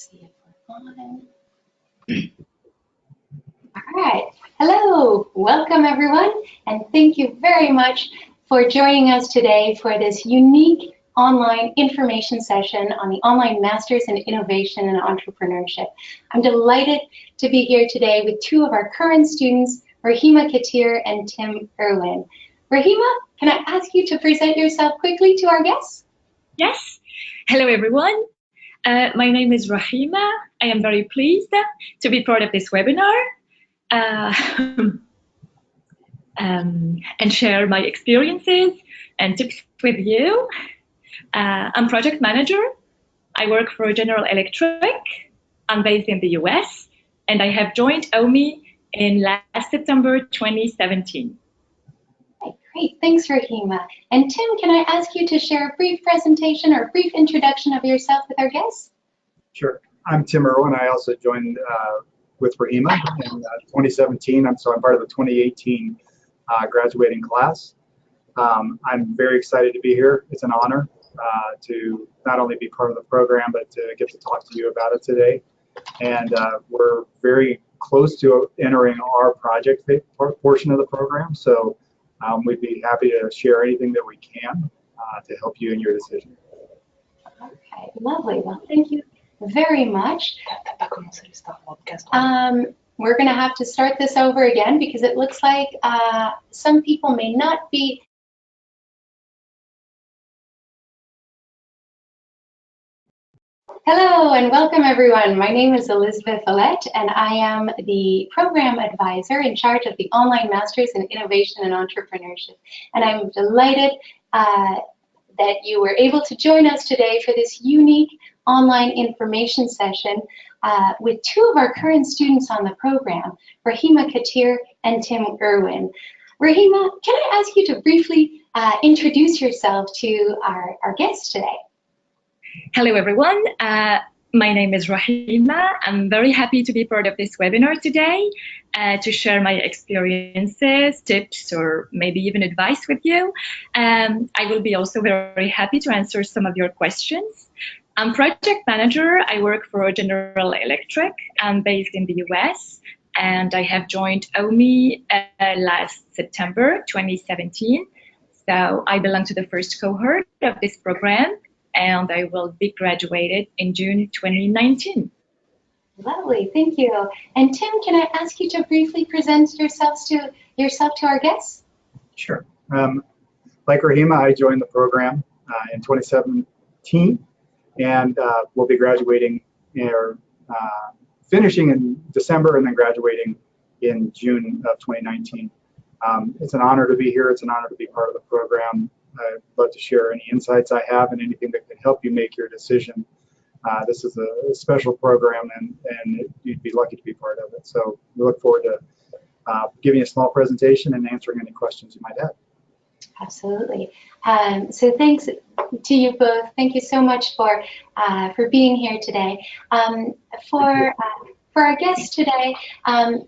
see if we're on. All right. Hello. Welcome, everyone. And thank you very much for joining us today for this unique online information session on the Online Masters in Innovation and Entrepreneurship. I'm delighted to be here today with two of our current students, Rahima Katir and Tim Irwin. Rahima, can I ask you to present yourself quickly to our guests? Yes. Hello, everyone. My name is Rahima. I am very pleased to be part of this webinar and share my experiences and tips with you. I'm project manager. I work for General Electric. I'm based in the US, and I have joined OMIE in last September 2017. Okay, great. Thanks, Rahima. And Tim, can I ask you to share a brief presentation or a brief introduction of yourself with our guests? Sure. I'm Tim Irwin. I also joined with Rahima in 2017. I'm part of the 2018 graduating class. I'm very excited to be here. It's an honor to not only be part of the program, but to get to talk to you about it today. And we're very close to entering our project portion of the program. So we'd be happy to share anything that we can to help you in your decision. Okay, lovely. Well, thank you very much. We're going to have to start this over again because it looks like some people may not be. Hello and welcome, everyone. My name is Elizabeth Ollett, and I am the program advisor in charge of the Online Masters in Innovation and Entrepreneurship. And I'm delighted that you were able to join us today for this unique online information session with two of our current students on the program, Rahima Katir and Tim Irwin. Rahima, can I ask you to briefly introduce yourself to our guests today? Hello, everyone. My name is Rahima. I'm very happy to be part of this webinar today to share my experiences, tips, or maybe even advice with you. I will be also very happy to answer some of your questions. I'm project manager. I work for General Electric. I'm based in the US, and I have joined OMIE last September 2017. So I belong to the first cohort of this program, and I will be graduated in June 2019. Lovely, thank you. And Tim, can I ask you to briefly present yourself to our guests? Sure. Like Rahima, I joined the program in 2017, and we'll be graduating or finishing in December and then graduating in June of 2019. It's an honor to be here. It's an honor to be part of the program. I'd love to share any insights I have and anything that can help you make your decision. This is a special program, and you'd be lucky to be part of it. So we look forward to giving a small presentation and answering any questions you might have. Absolutely. So thanks to you both. Thank you so much for being here today. For our guests today,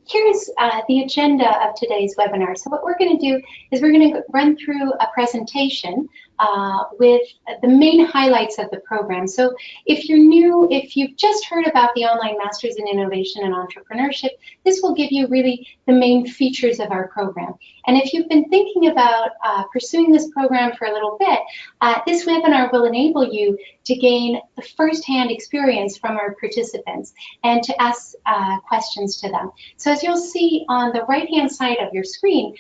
here's the agenda of today's webinar. So what we're going to do is we're going to run through a presentation with the main highlights of the program. So if you're new, if you've just heard about the Online Masters in Innovation and Entrepreneurship, this will give you really the main features of our program. And if you've been thinking about pursuing this program for a little bit, this webinar will enable you to gain the first-hand experience from our participants and to ask questions to them. So as you'll see on the right-hand side of your screen,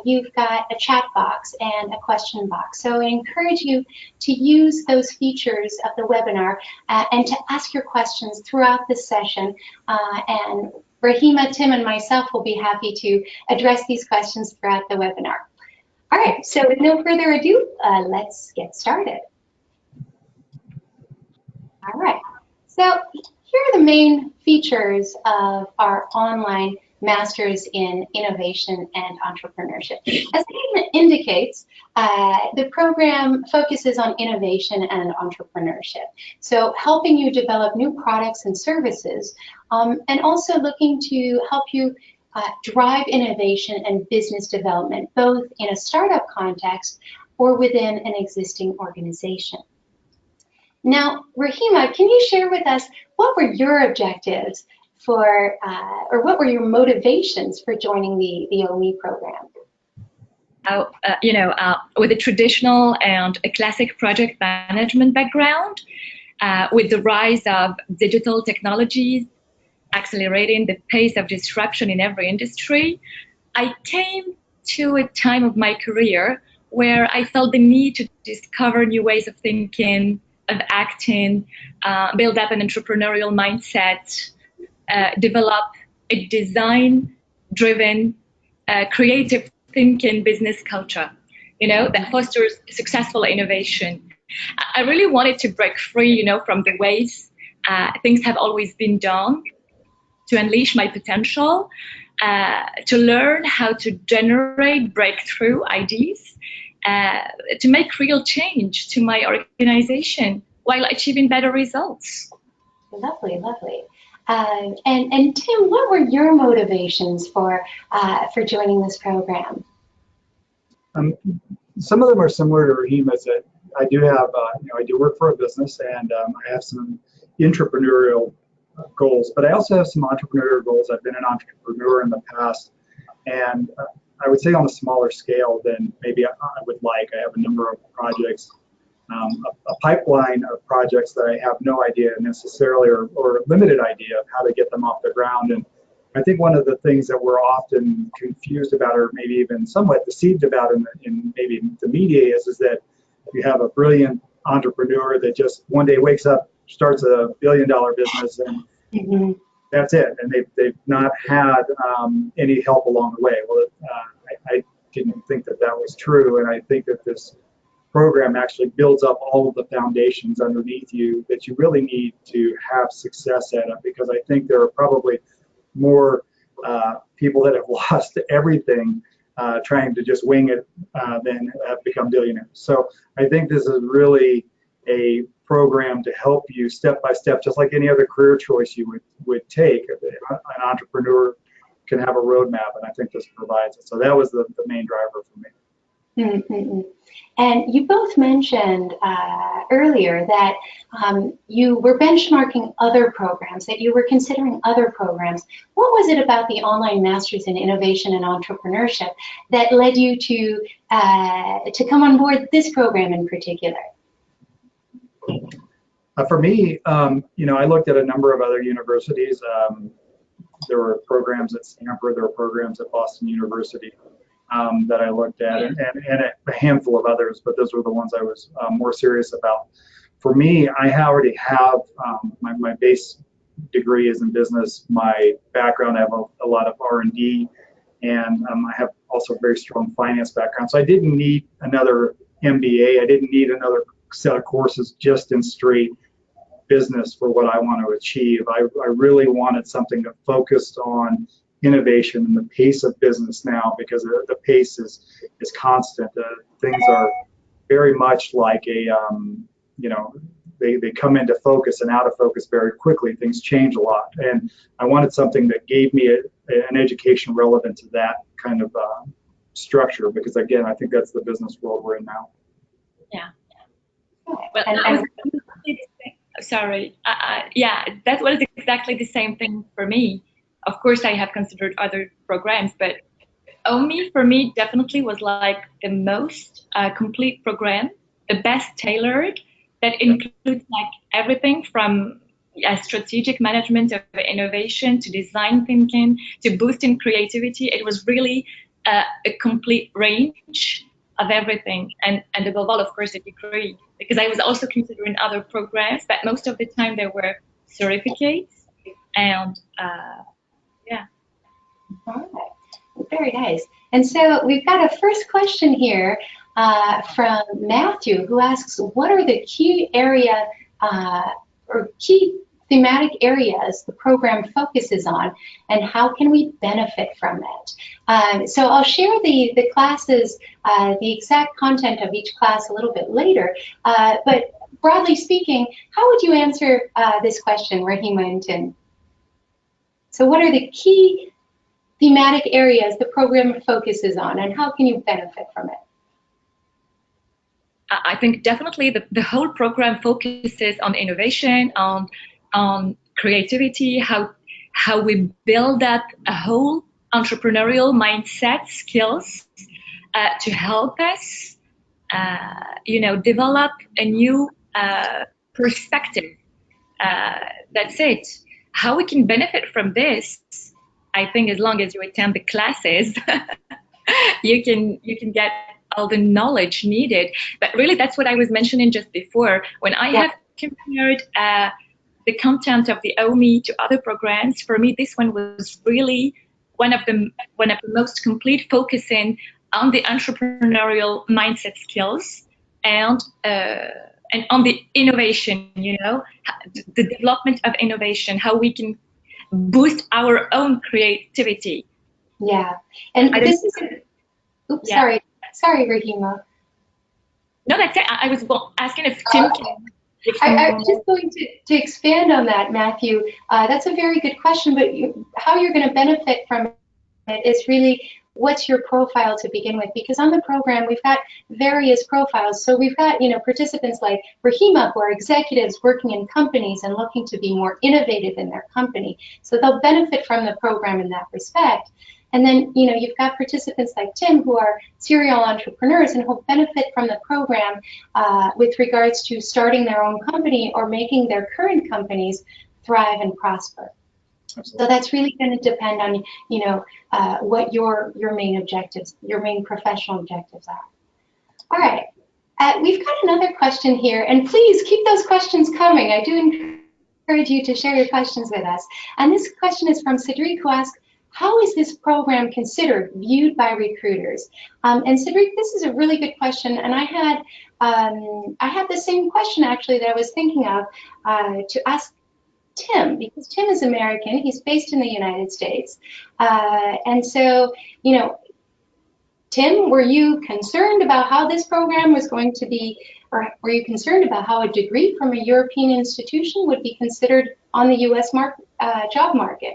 you've got a chat box and a question box. So I encourage you to use those features of the webinar and to ask your questions throughout this session. And Rahima, Tim, and myself will be happy to address these questions throughout the webinar. All right, so with no further ado, let's get started. All right, so here are the main features of our Online Masters in Innovation and Entrepreneurship. As the name indicates, the program focuses on innovation and entrepreneurship. So helping you develop new products and services, and also looking to help you drive innovation and business development, both in a startup context or within an existing organization. Now, Rahima, can you share with us what were your objectives for, or what were your motivations for joining the OMIE program? With a traditional and a classic project management background, with the rise of digital technologies accelerating the pace of disruption in every industry, I came to a time of my career where I felt the need to discover new ways of thinking, of acting, build up an entrepreneurial mindset, develop a design-driven, creative thinking business culture, that fosters successful innovation. I really wanted to break free, from the ways things have always been done, to unleash my potential, to learn how to generate breakthrough ideas, to make real change to my organization while achieving better results. Lovely, lovely. And Tim, what were your motivations for joining this program? Some of them are similar to Rahima's. That I do have, I do work for a business, and I have some entrepreneurial goals, but I also have some entrepreneurial goals. I've been an entrepreneur in the past, and I would say on a smaller scale than maybe I would like. I have a number of projects, a pipeline of projects that I have no idea necessarily, or limited idea of how to get them off the ground. And I think one of the things that we're often confused about, or maybe even somewhat deceived about in maybe the media, is that you have a brilliant entrepreneur that just one day wakes up, starts a billion-dollar business, and that's it. And they've not had any help along the way. Well, I didn't think that was true, and I think that this program actually builds up all of the foundations underneath you that you really need to have success at it, because I think there are probably more people that have lost everything trying to just wing it than have become billionaires. So I think this is really a program to help you step by step, just like any other career choice you would take. An entrepreneur can have a roadmap, and I think this provides it. So that was the main driver for me. Mm-hmm. And you both mentioned earlier that you were benchmarking other programs, that you were considering other programs. What was it about the Online Masters in Innovation and Entrepreneurship that led you to come on board this program in particular? For me, I looked at a number of other universities. There were programs at Stanford, there were programs at Boston University that I looked at, and a handful of others, but those were the ones I was more serious about. For me, I already have my base degree is in business. My background, I have a lot of R&D, and I have also a very strong finance background. So I didn't need another MBA. I didn't need another set of courses just in straight business for what I want to achieve. I really wanted something that focused on innovation and the pace of business now, because the pace is constant. Things are very much like a, they come into focus and out of focus very quickly. Things change a lot. And I wanted something that gave me an education relevant to that kind of structure, because again, I think that's the business world we're in now. Yeah. Well, sorry. Yeah, that was exactly the same thing for me. Of course, I have considered other programs, but OMIE for me definitely was like the most complete program, the best tailored, that includes like everything from strategic management of innovation to design thinking to boosting creativity. It was really a complete range of everything, and above all, of course, a degree, because I was also considering other programs, but most of the time they were certificates, and yeah. All right, very nice. And so we've got a first question here from Matthew, who asks, what are the key area or key thematic areas the program focuses on, and how can we benefit from it? So I'll share the classes, the exact content of each class a little bit later, but broadly speaking, how would you answer this question, Rahima and Tim? So what are the key thematic areas the program focuses on, and how can you benefit from it? I think definitely the whole program focuses on innovation, on creativity, how we build up a whole entrepreneurial mindset, skills to help us, develop a new perspective. That's it. How we can benefit from this, I think, as long as you attend the classes, you can get all the knowledge needed. But really, that's what I was mentioning just before. When I have compared the content of the OMIE to other programs, for me, this one was really one of the most complete, focusing on the entrepreneurial mindset skills and on the innovation. The development of innovation, how we can boost our own creativity. Yeah, and this is. Oops, yeah. Sorry, Rahima. No, that's it. I was asking if Tim can. I'm just going to expand on that, Matthew. That's a very good question, but how you're going to benefit from it is really what's your profile to begin with, because on the program we've got various profiles. So we've got participants like Rahima, who are executives working in companies and looking to be more innovative in their company. So they'll benefit from the program in that respect. And then, you've got participants like Tim, who are serial entrepreneurs and who'll benefit from the program with regards to starting their own company or making their current companies thrive and prosper. Absolutely. So that's really going to depend on, what your main objectives, your main professional objectives are. All right. We've got another question here, and please keep those questions coming. I do encourage you to share your questions with us. And this question is from Cedric, who asks, how is this program considered, viewed by recruiters? And Cedric, this is a really good question, and I had the same question actually that I was thinking of to ask Tim, because Tim is American. He's based in the United States, and so Tim, were you concerned about how this program was going to be, or were you concerned about how a degree from a European institution would be considered on the U.S. job market?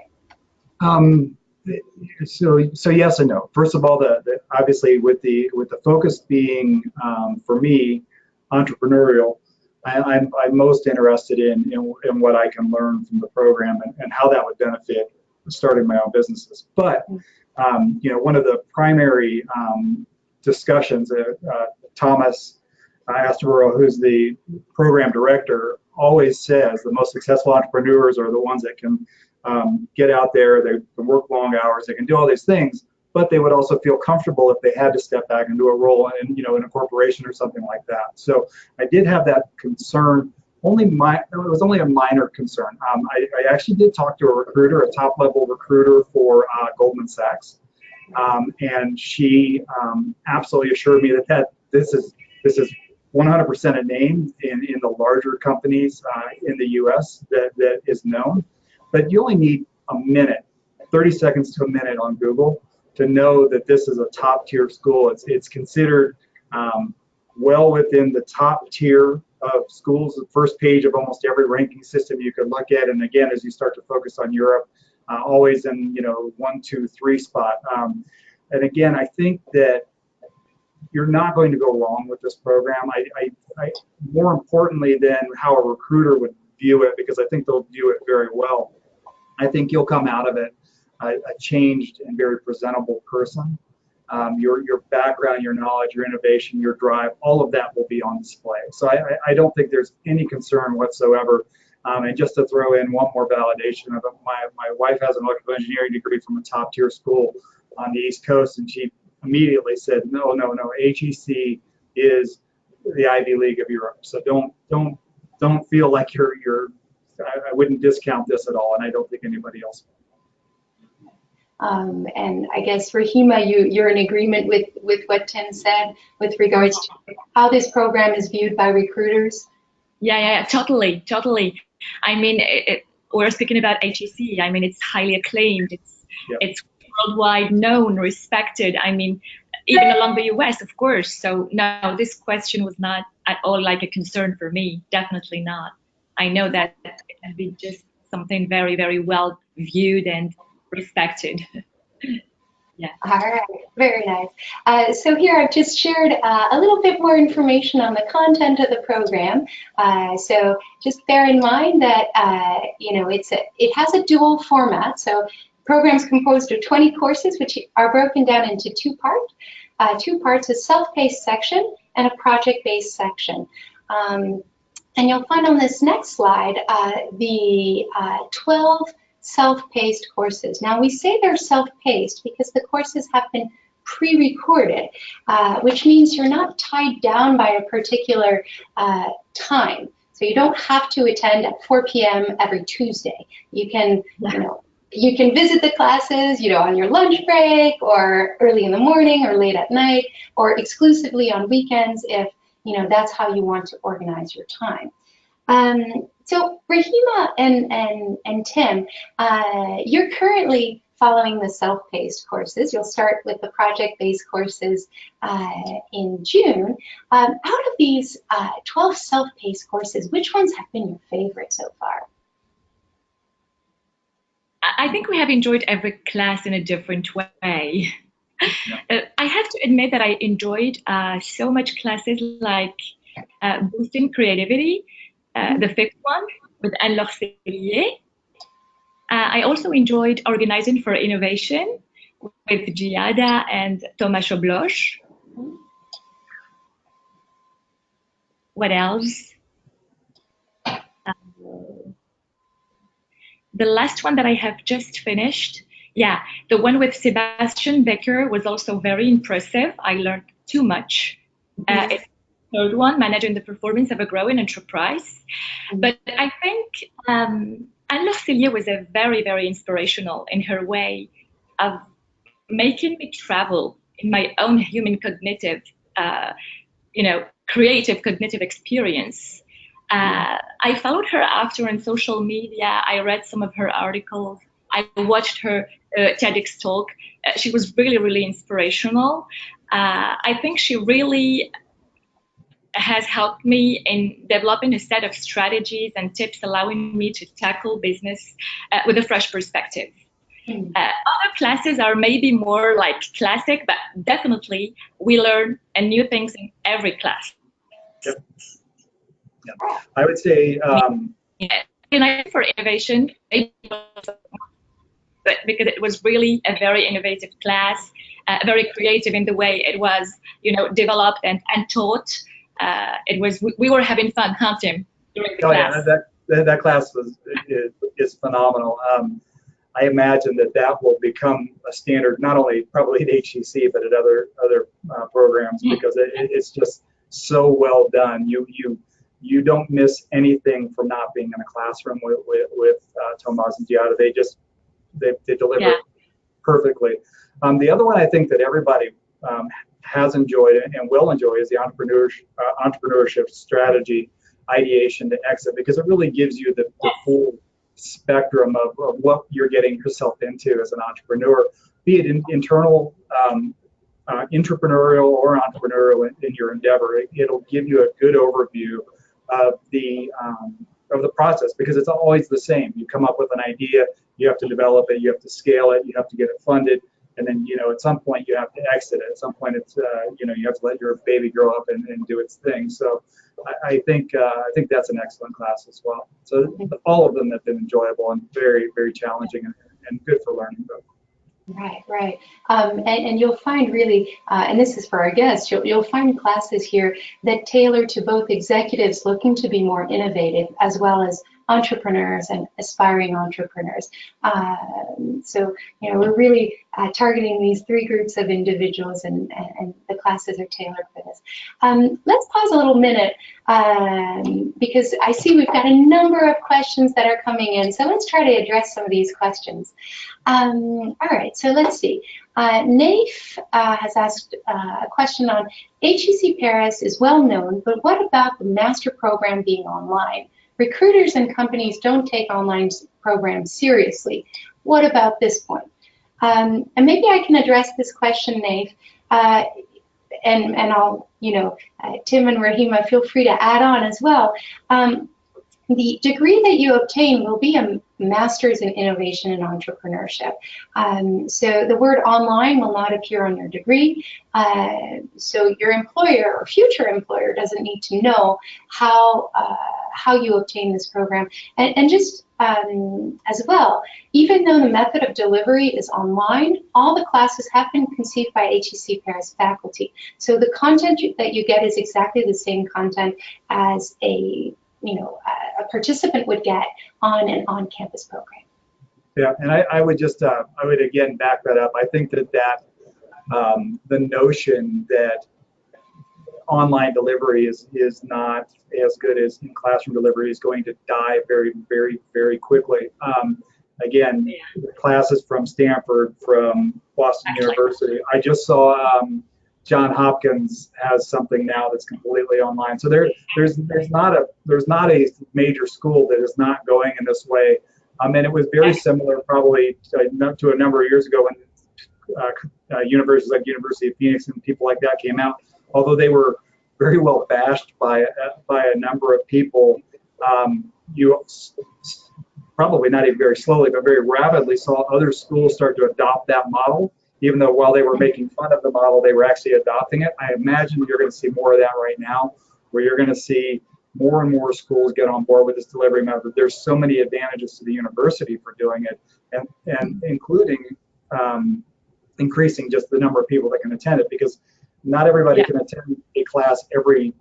So yes and no. First of all, obviously with the focus being for me entrepreneurial, I'm most interested in what I can learn from the program and how that would benefit starting my own businesses. But one of the primary discussions, Thomas Astaborough, who's the program director, always says the most successful entrepreneurs are the ones that can get out there, they can work long hours, they can do all these things, but they would also feel comfortable if they had to step back and do a role in a corporation or something like that. So I did have that concern. It was only a minor concern. I actually did talk to a recruiter, a top-level recruiter for Goldman Sachs, and she absolutely assured me that this is 100% a name in the larger companies in the U.S. that is known. But you only need a minute, 30 seconds to a minute on Google to know that this is a top-tier school. It's considered well within the top tier of schools, the first page of almost every ranking system you could look at. And again, as you start to focus on Europe, always in 1, 2, 3 spot. And again, I think that you're not going to go wrong with this program. I more importantly than how a recruiter would view it, because I think they'll view it very well, I think you'll come out of it a changed and very presentable person. Your background, your knowledge, your innovation, your drive, all of that will be on display. So I don't think there's any concern whatsoever. And just to throw in one more validation of it, my wife has an electrical engineering degree from a top tier school on the East Coast, and she immediately said, no, HEC is the Ivy League of Europe. So don't feel like I wouldn't discount this at all, and I don't think anybody else will. And I guess, Rahima, you're in agreement with what Tim said with regards to how this program is viewed by recruiters? Yeah, totally. I mean, we're speaking about HEC. I mean, it's highly acclaimed. It's worldwide known, respected. I mean, even along the US, of course. So no, this question was not at all like a concern for me. Definitely not. I know that it can be just something very, very well viewed and respected. Yeah. All right, very nice. So here I've just shared a little bit more information on the content of the program. So just bear in mind that it has a dual format. So the program is composed of 20 courses, which are broken down into two parts. Two parts: a self-paced section and a project-based section. And you'll find on this next slide the 12 self-paced courses. Now we say they're self-paced because the courses have been pre-recorded, which means you're not tied down by a particular time. So you don't have to attend at 4 p.m. every Tuesday. You can, you can visit the classes, on your lunch break or early in the morning or late at night or exclusively on weekends if, that's how you want to organize your time. So Rahima and Tim, you're currently following the self-paced courses. You'll start with the project-based courses in June. Out of these 12 self-paced courses, which ones have been your favorite so far? I think we have enjoyed every class in a different way. I have to admit that I enjoyed so much classes like Boosting Creativity, the fifth one with Anne-Laure Cellier. I also enjoyed Organizing for Innovation with Giada and Thomas Chobloch. What else? The last one that I have just finished, the one with Sebastian Becker was also very impressive. I learned too much. It's the third one, Managing the Performance of a Growing Enterprise. But I think Anne-Laure Cellier was a very, very inspirational in her way of making me travel in my own human cognitive, creative cognitive experience. I followed her after on social media. I read some of her articles. I watched her TEDx talk. She was really, really inspirational. I think she really has helped me in developing a set of strategies and tips allowing me to tackle business with a fresh perspective. Other classes are maybe more like classic, but definitely we learn new things in every class. Yep. I would say United for Innovation, because it was really a very innovative class, very creative in the way it was, developed and taught. We were having fun, huh, Tim, during the class? Yeah, that class is phenomenal. I imagine that will become a standard, not only probably at HEC, but at other programs, because it's just so well done. You don't miss anything from not being in a classroom with Thomas and Giada. They deliver perfectly. The other one I think that everybody has enjoyed and will enjoy is the entrepreneurship strategy, ideation to exit, because it really gives you the full spectrum of what you're getting yourself into as an entrepreneur, be it internal, entrepreneurial or entrepreneurial in your endeavor. It'll give you a good overview of the process, because it's always the same. You come up with an idea, you have to develop it, you have to scale it, you have to get it funded, and then at some point you have to exit it. At some point it's you have to let your baby grow up and do its thing. So I think that's an excellent class as well. So all of them have been enjoyable and very, very challenging and good for learning. Right. And you'll find really, and this is for our guests, you'll find classes here that tailor to both executives looking to be more innovative as well as entrepreneurs and aspiring entrepreneurs. So, we're really targeting these three groups of individuals, and the classes are tailored for this. Let's pause a little minute because I see we've got a number of questions that are coming in. So let's try to address some of these questions. All right, so let's see. Naif has asked a question on HEC Paris is well known, but what about the master program being online? Recruiters and companies don't take online programs seriously. What about this point? And maybe I can address this question, Naif, and I'll, Tim and Rahima, feel free to add on as well. the degree that you obtain will be a Master's in Innovation and Entrepreneurship. So the word online will not appear on your degree. So your employer or future employer doesn't need to know how you obtain this program. And just as well, even though the method of delivery is online, all the classes have been conceived by HEC Paris faculty. So the content that you get is exactly the same content as a participant would get on an on-campus program. Yeah, and I would just, I would again back that up. I think that the notion that online delivery is not as good as in classroom delivery is going to die very, very, very quickly. Again, classes from Stanford, from Boston University. I just saw John Hopkins has something now that's completely online. So there's not a major school that is not going in this way. And it was very similar probably to a number of years ago when universities like University of Phoenix and people like that came out. Although they were very well bashed by a number of people, you probably not even very slowly, but very rapidly saw other schools start to adopt that model. Even though while they were making fun of the model, they were actually adopting it. I imagine you're going to see more of that right now, where you're going to see more and more schools get on board with this delivery method. There's so many advantages to the university for doing it, and including increasing just the number of people that can attend it, because not everybody can attend a class every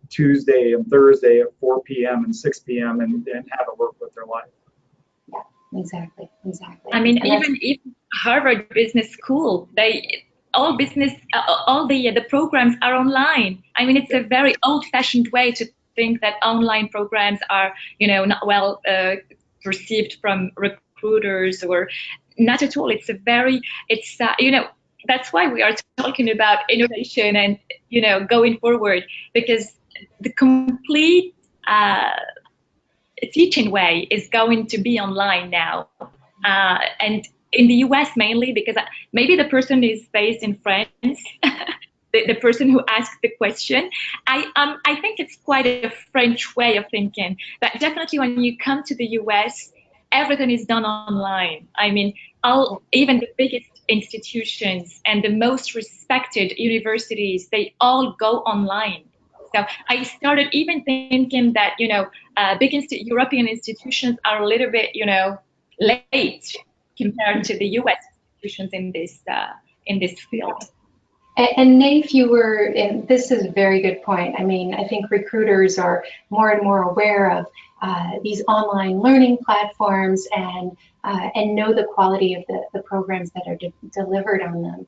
Tuesday and Thursday at 4 p.m. and 6 p.m. and have it work with their life. Yeah, exactly. I mean, even Harvard Business School, all the programs are online. I mean, it's a very old-fashioned way to think that online programs are, not well perceived from recruiters, or not at all. That's why we are talking about innovation and, going forward, because the complete teaching way is going to be online now. And in the US mainly, because maybe the person is based in France, the person who asked the question, I think it's quite a French way of thinking. But definitely when you come to the US, everything is done online. I mean, even the biggest institutions and the most respected universities, they all go online. So I started even thinking that, big European institutions are a little bit, late compared to the U.S. institutions in this field. And Naif, this is a very good point. I mean, I think recruiters are more and more aware of these online learning platforms and know the quality of the programs that are delivered on them.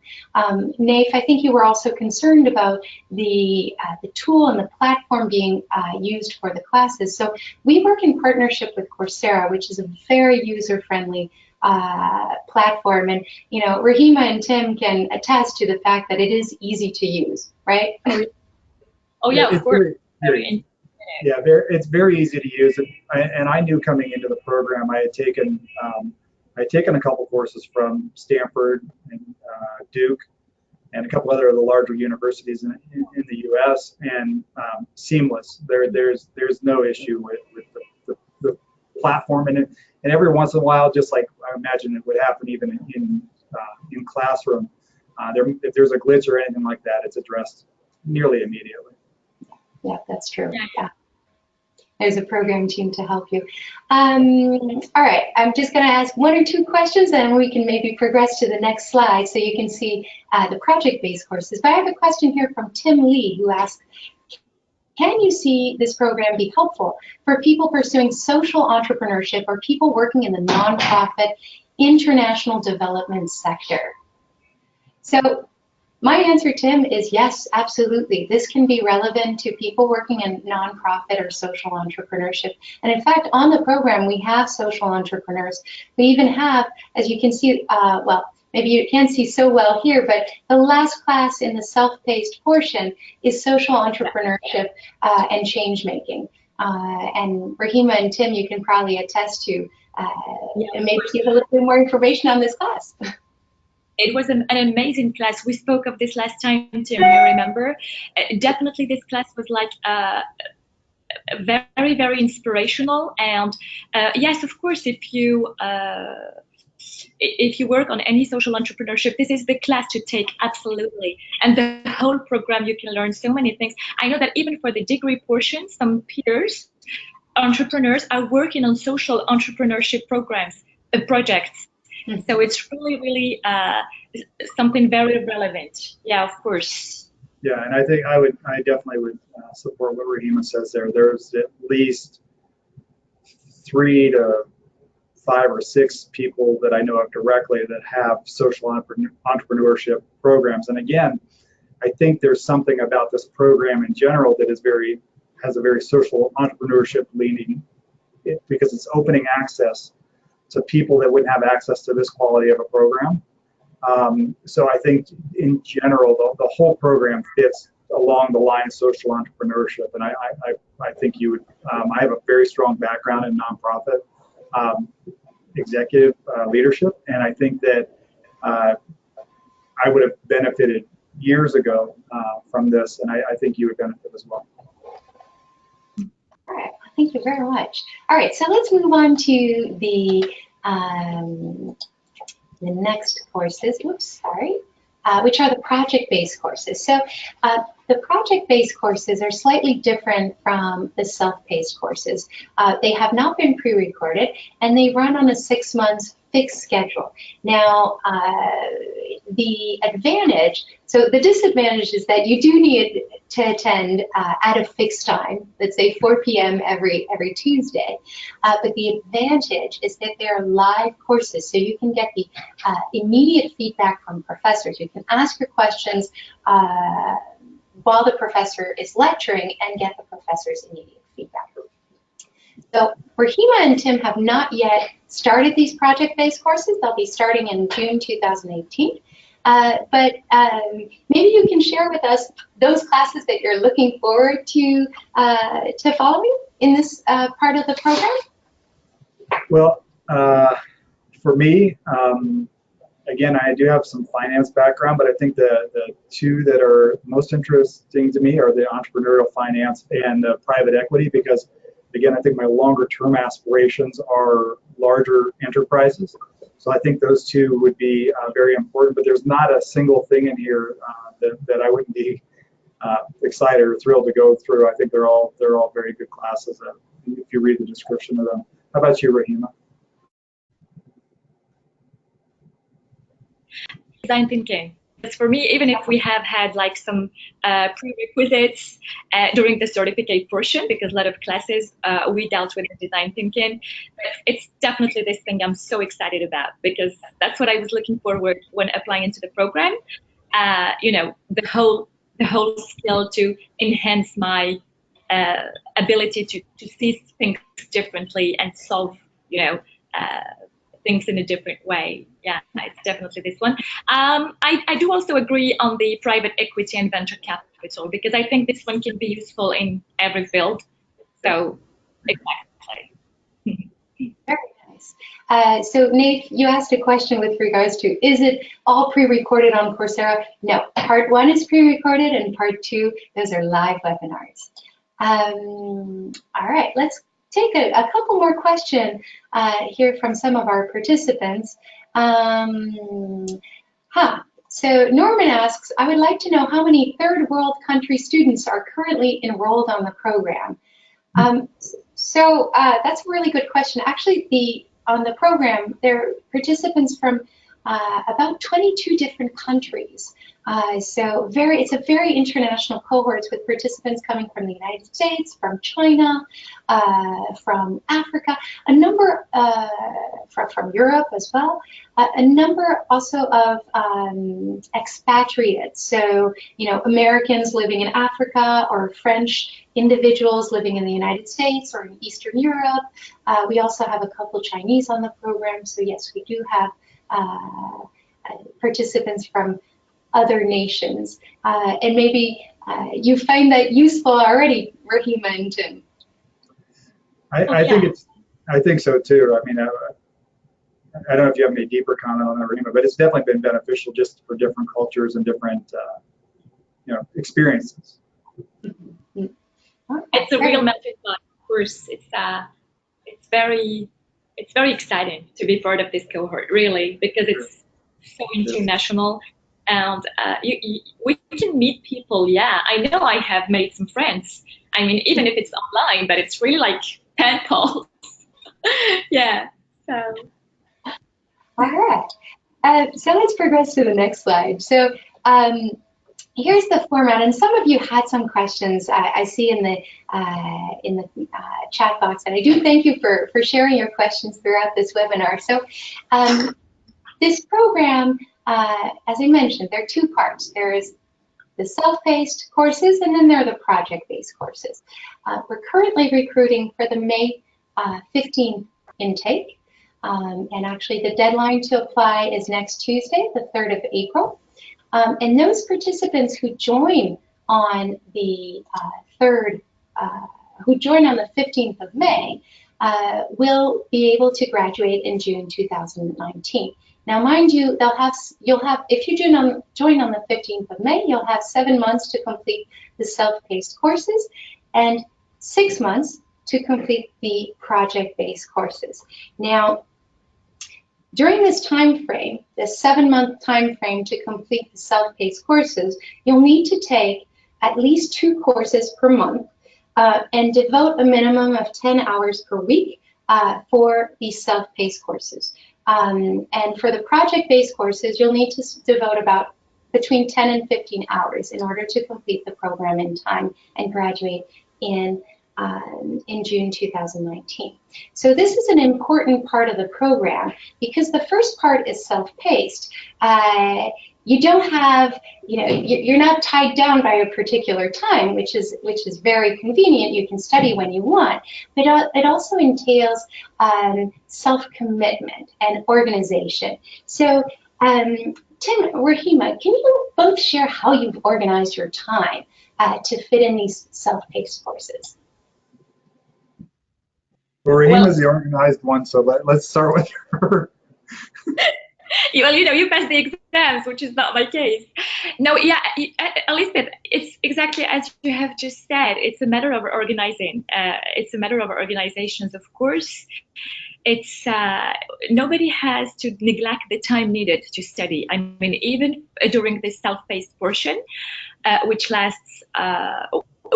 Naif, I think you were also concerned about the tool and the platform being used for the classes. So we work in partnership with Coursera, which is a very user-friendly platform, and Rahima and Tim can attest to the fact that it is easy to use, right? Oh yeah, of course. Yeah, it's very easy to use, and I knew coming into the program I had taken a couple courses from Stanford and Duke and a couple other of the larger universities in the U.S. and seamless. There's no issue with the platform, and every once in a while, just like I imagine it would happen even in classroom, if there's a glitch or anything like that, it's addressed nearly immediately. Yeah, that's true. Yeah. There's a program team to help you. All right, I'm just going to ask one or two questions, and we can maybe progress to the next slide so you can see the project-based courses. But I have a question here from Tim Lee, who asks, can you see this program be helpful for people pursuing social entrepreneurship or people working in the nonprofit international development sector? So my answer, Tim, is yes, absolutely. This can be relevant to people working in nonprofit or social entrepreneurship. And in fact, on the program, we have social entrepreneurs. We even have, as you can see, well, maybe you can't see so well here, but the last class in the self-paced portion is social entrepreneurship and change making. And Rahima and Tim, you can probably attest to and maybe give a little bit more information on this class. It was an amazing class. We spoke of this last time, Tim, you remember? Definitely this class was like very, very inspirational. And yes, of course, if you work on any social entrepreneurship, this is the class to take, absolutely. And the whole program, you can learn so many things. I know that even for the degree portion, some peers, entrepreneurs, are working on social entrepreneurship programs, projects. Mm-hmm. So it's really, really something very relevant. Yeah, of course. Yeah, and I think I definitely would support what Rahima says there. There's at least 3 to 5 or 6 people that I know of directly that have social entrepreneurship programs. And again, I think there's something about this program in general that has a very social entrepreneurship leaning, because it's opening access to people that wouldn't have access to this quality of a program. So I think in general, the whole program fits along the line of social entrepreneurship. And I think you would, I have a very strong background in nonprofit executive leadership. And I think that I would have benefited years ago from this. And I think you would benefit as well. All right, thank you very much. All right, so let's move on to the next courses, which are the project-based courses. So the project-based courses are slightly different from the self-paced courses. They have not been pre-recorded, and they run on a 6-month fixed schedule. Now, the advantage, so the disadvantage is that you do need to attend at a fixed time, let's say 4 p.m. every Tuesday. But the advantage is that they're live courses, so you can get the immediate feedback from professors. You can ask your questions while the professor is lecturing and get the professor's immediate feedback. So Rahima and Tim have not yet started these project-based courses. They'll be starting in June 2018. But maybe you can share with us those classes that you're looking forward to following in this part of the program. Well, for me, again, I do have some finance background, but I think the 2 that are most interesting to me are the entrepreneurial finance and the private equity, because again, I think my longer term aspirations are larger enterprises. So I think those 2 would be very important, but there's not a single thing in here that I wouldn't be excited or thrilled to go through. I think they're all very good classes if you read the description of them. How about you, Rahima? Design thinking. Because for me, even if we have had like some prerequisites during the certificate portion, because a lot of classes we dealt with the design thinking, but it's definitely this thing I'm so excited about, because that's what I was looking forward when applying into the program. You know, the whole skill to enhance my ability to see things differently and solve, you know, things in a different way. Yeah, it's definitely this one. I do also agree on the private equity and venture capital, because I think this one can be useful in every field. So, exactly. Very nice. So Nate, you asked a question with regards to, is it all pre-recorded on Coursera? No, part 1 is pre-recorded, and part 2, those are live webinars. All right, let's take a couple more questions here from some of our participants. So Norman asks, I would like to know how many third world country students are currently enrolled on the program. So that's a really good question. Actually, on the program, there are participants from about 22 different countries. So it's a very international cohort with participants coming from the United States, from China, from Africa, a number from Europe as well, a number also of expatriates. So, you know, Americans living in Africa, or French individuals living in the United States or in Eastern Europe. We also have a couple Chinese on the program. So yes, we do have participants from other nations, and maybe you find that useful already, Rahima and Tim. I think so too. I mean, I don't know if you have any deeper comment on that, Rahima, but it's definitely been beneficial just for different cultures and different, you know, experiences. It's a real melting pot. Of course, it's very exciting to be part of this cohort, really, because it's so international, and we can meet people. Yeah, I know I have made some friends. I mean, even if it's online, but it's really like pen pals. Yeah. So. All right. So let's progress to the next slide. So here's the format, and some of you had some questions I see in the chat box, and I do thank you for sharing your questions throughout this webinar. So this program, as I mentioned, there are two parts. There is the self-paced courses, and then there are the project-based courses. We're currently recruiting for the May 15th intake, and actually the deadline to apply is next Tuesday, the 3rd of April. And those participants who join on the 15th of May will be able to graduate in June 2019. Now, mind you, if you join on the 15th of May, you'll have 7 months to complete the self-paced courses and 6 months to complete the project-based courses. Now, during this time frame, the 7-month time frame to complete the self-paced courses, you'll need to take at least 2 courses per month and devote a minimum of 10 hours per week for these self-paced courses. And for the project-based courses, you'll need to devote about between 10 and 15 hours in order to complete the program in time and graduate in June 2019. So this is an important part of the program because the first part is self-paced. You don't have, you're not tied down by a particular time, which is very convenient. You can study when you want, but it also entails self-commitment and organization. So Tim, Rahima, can you both share how you've organized your time to fit in these self-paced courses? Well, Rahima's the organized one, so let's start with her. Well, you passed the exams, which is not my case. No, yeah, Elizabeth, it's exactly as you have just said. It's a matter of organizing. It's a matter of organizations, of course. It's nobody has to neglect the time needed to study. I mean, even during this self-paced portion, which lasts,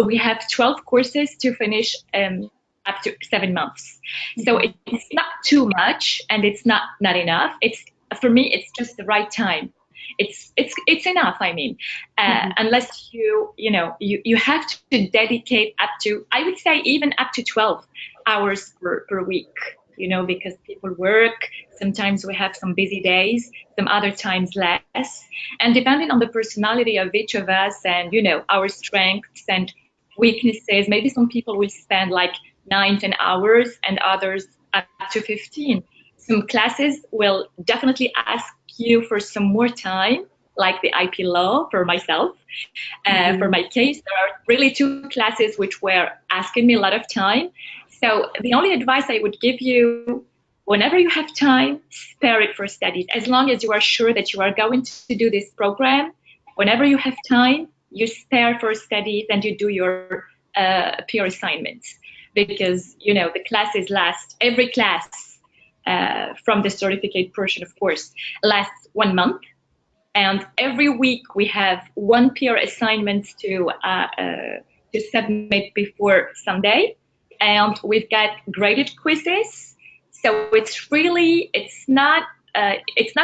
we have 12 courses to finish up to 7 months. So it's not too much, and it's not enough. For me, it's just the right time. It's enough. I mean, unless you have to dedicate up to, I would say, even up to 12 hours per week. Because people work. Sometimes we have some busy days, some other times less, and depending on the personality of each of us and our strengths and weaknesses, maybe some people will spend like 9-10 hours and others up to 15. Some classes will definitely ask you for some more time, like the IP law for myself. For my case, there are really 2 classes which were asking me a lot of time. So the only advice I would give you, whenever you have time, spare it for studies. As long as you are sure that you are going to do this program, whenever you have time, you spare for studies and you do your peer assignments. Because, the classes last, every class from the certificate portion, of course, lasts 1 month. And every week we have 1 peer assignment to submit before Sunday. And we've got graded quizzes. So it's not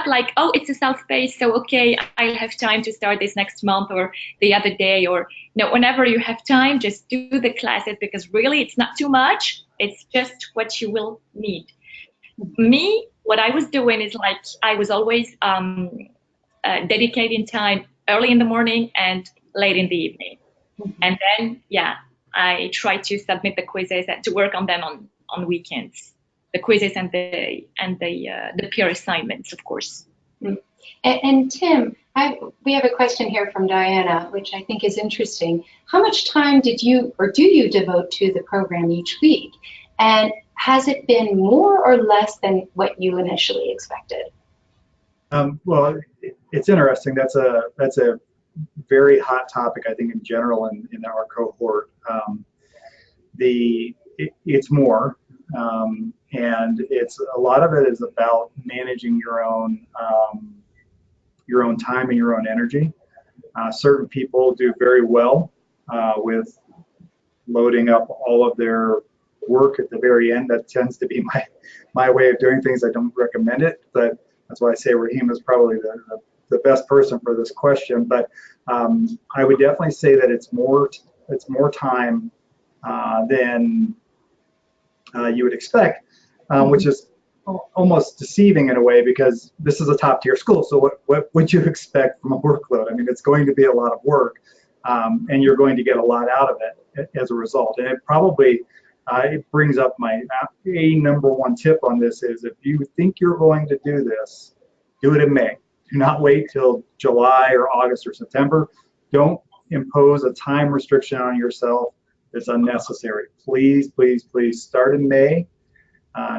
like, oh, it's a self-paced, so okay, I'll have time to start this next month or the other day, or no, whenever you have time, just do the classes, because really it's not too much. It's just what you will need. Me, what I was doing is like, I was always dedicating time early in the morning and late in the evening. And then, I try to submit the quizzes and to work on them on weekends. The quizzes and the peer assignments, of course. And Tim, we have a question here from Diana, which I think is interesting. How much time did you or do you devote to the program each week? And has it been more or less than what you initially expected? Well, it's interesting. That's a very hot topic, I think, in general in our cohort. it's more, and it's a lot of it is about managing your own time and your own energy. Certain people do very well with loading up all of their work at the very end. That tends to be my way of doing things. I don't recommend it, but that's why I say Rahim is probably the best person for this question. But I would definitely say that it's more time than you would expect, which is almost deceiving in a way, because this is a top-tier school. So what would you expect from a workload? I mean, it's going to be a lot of work, and you're going to get a lot out of it as a result. And it probably it brings up my number one tip on this is, if you think you're going to do this, do it in May. Do not wait till July or August or September. Don't impose a time restriction on yourself that's unnecessary. Please, please, please start in May.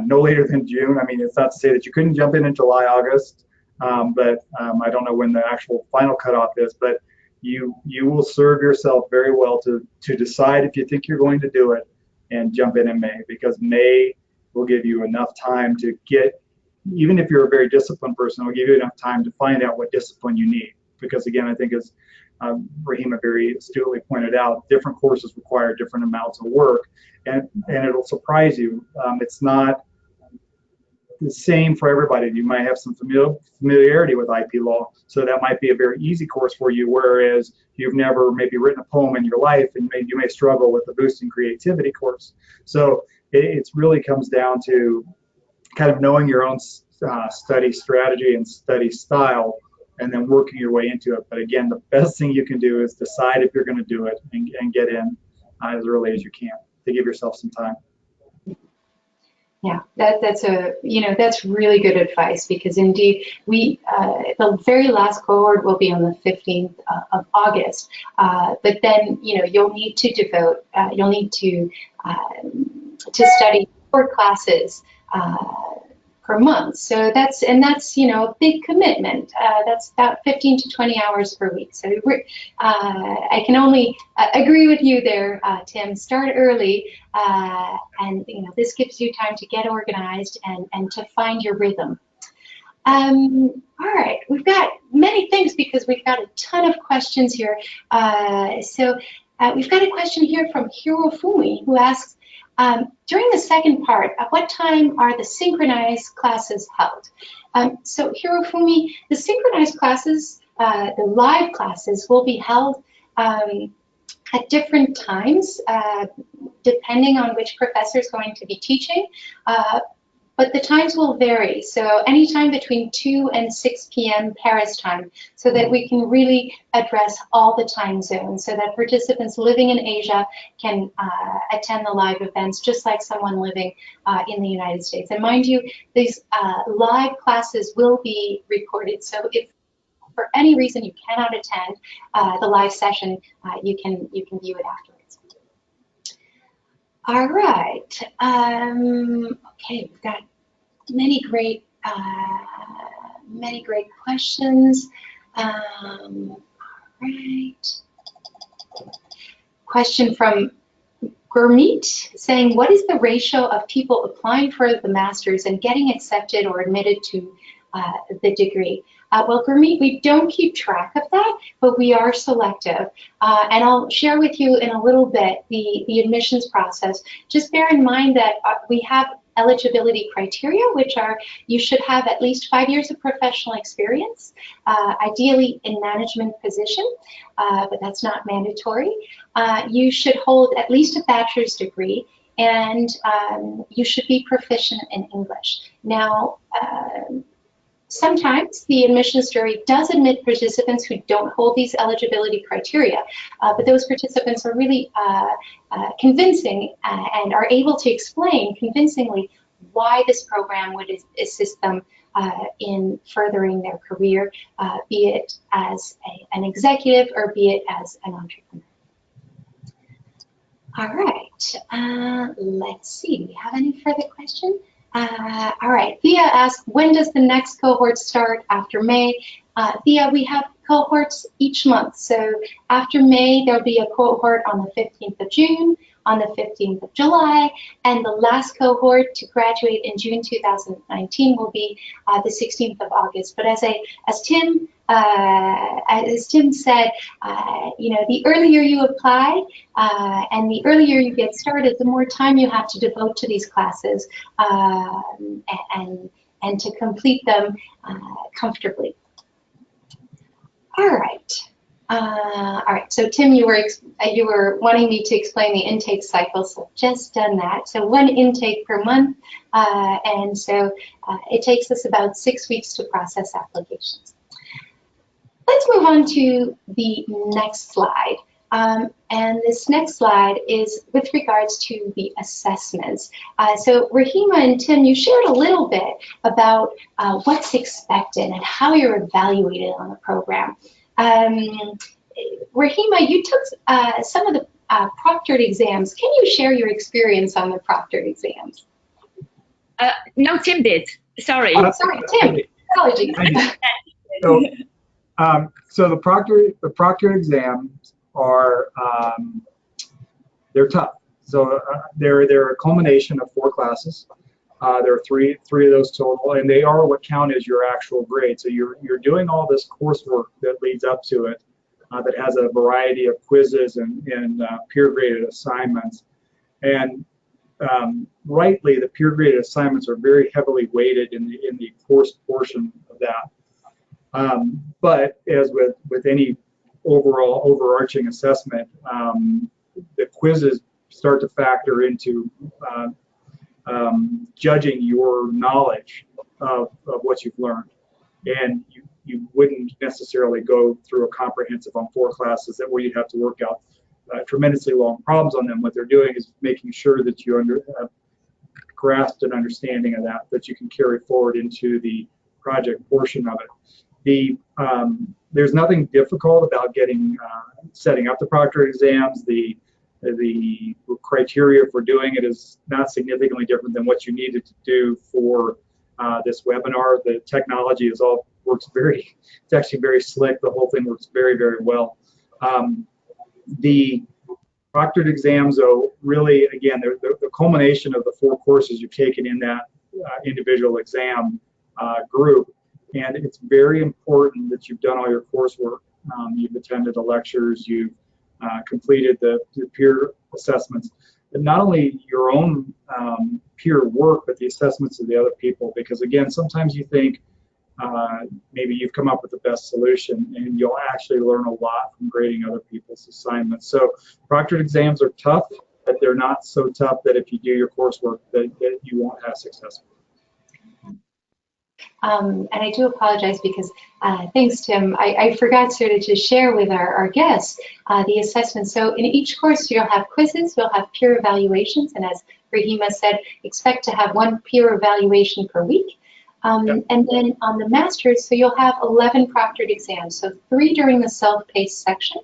No later than June. I mean, it's not to say that you couldn't jump in July, August, but I don't know when the actual final cutoff is, but you will serve yourself very well to decide if you think you're going to do it and jump in May, because May will give you enough time to get, even if you're a very disciplined person, it will give you enough time to find out what discipline you need. Because again, I think as Rahima very astutely pointed out, different courses require different amounts of work, and it'll surprise you. It's not the same for everybody. You might have some familiarity with IP law, so that might be a very easy course for you, whereas you've never maybe written a poem in your life, and you may struggle with the boosting creativity course. So it really comes down to kind of knowing your own study strategy and study style, and then working your way into it. But again, the best thing you can do is decide if you're going to do it and get in as early as you can to give yourself some time. Yeah, that's really good advice, because indeed the very last cohort will be on the 15th of August, but then you'll need to devote, you'll need to study 4 classes per month. So that's a big commitment. That's about 15 to 20 hours per week. So I can only agree with you there, Tim. Start early, and this gives you time to get organized and to find your rhythm. All right, we've got many things because we've got a ton of questions here. So we've got a question here from Hirofumi, who asks, during the second part, at what time are the synchronized classes held? So Hirofumi, the synchronized classes, the live classes, will be held at different times, depending on which professor is going to be teaching. But the times will vary, so anytime between 2 and 6 p.m. Paris time, so that we can really address all the time zones, so that participants living in Asia can attend the live events just like someone living in the United States. And mind you, these live classes will be recorded, so if for any reason you cannot attend the live session, you can view it afterwards. All right. Okay, we've got many great questions. All right. Question from Gurmeet saying, what is the ratio of people applying for the master's and getting accepted or admitted to the degree? Well, Gurmeet, we don't keep track of that, but we are selective. And I'll share with you in a little bit the admissions process. Just bear in mind that we have eligibility criteria, which are you should have at least 5 years of professional experience, ideally in management position, but that's not mandatory. You should hold at least a bachelor's degree, and you should be proficient in English. Now, sometimes the admissions jury does admit participants who don't hold these eligibility criteria, but those participants are really convincing and are able to explain convincingly why this program would assist them in furthering their career, be it as an executive or be it as an entrepreneur. All right, let's see, do we have any further questions? All right, Thea asks, when does the next cohort start after May? Thea, we have cohorts each month. So after May, there'll be a cohort on the 15th of June, on the 15th of July, and the last cohort to graduate in June 2019 will be the 16th of August. But as Tim said, you know, the earlier you apply and the earlier you get started, the more time you have to devote to these classes and to complete them comfortably. All right. So Tim, you were wanting me to explain the intake cycle, so I've just done that. So 1 intake per month, and so it takes us about 6 weeks to process applications. Let's move on to the next slide. And this next slide is with regards to the assessments. So Rahima and Tim, you shared a little bit about what's expected and how you're evaluated on the program. Rahima, you took some of the proctored exams. Can you share your experience on the proctored exams? No, Tim did. Sorry. Sorry, Tim. Apologies. So the proctored exams are they're tough. So they're a culmination of 4 classes. There are three of those total, and they are what count as your actual grade. So you're doing all this coursework that leads up to it, that has a variety of quizzes and peer graded assignments. And rightly, the peer graded assignments are very heavily weighted in the course portion of that. But as with any overall overarching assessment, the quizzes start to factor into judging your knowledge of what you've learned. And you wouldn't necessarily go through a comprehensive on 4 classes where you'd have to work out tremendously long problems on them. What they're doing is making sure that you have grasped an understanding of that you can carry forward into the project portion of it. There's nothing difficult about setting up the proctored exams. The criteria for doing it is not significantly different than what you needed to do for this webinar. The technology it's actually very slick. The whole thing works very, very well. The proctored exams, though, really, again, they're the culmination of the 4 courses you've taken in that individual exam group. And it's very important that you've done all your coursework. You've attended the lectures, you've completed the peer assessments, but not only your own peer work, but the assessments of the other people. Because again, sometimes you think maybe you've come up with the best solution, and you'll actually learn a lot from grading other people's assignments. So proctored exams are tough, but they're not so tough that if you do your coursework that you won't have success. And I do apologize because, thanks, Tim, I forgot sort of to share with our guests the assessments. So in each course, you'll have quizzes, you'll have peer evaluations, and as Rahima said, expect to have 1 peer evaluation per week. And then on the master's, so you'll have 11 proctored exams, so 3 during the self-paced section,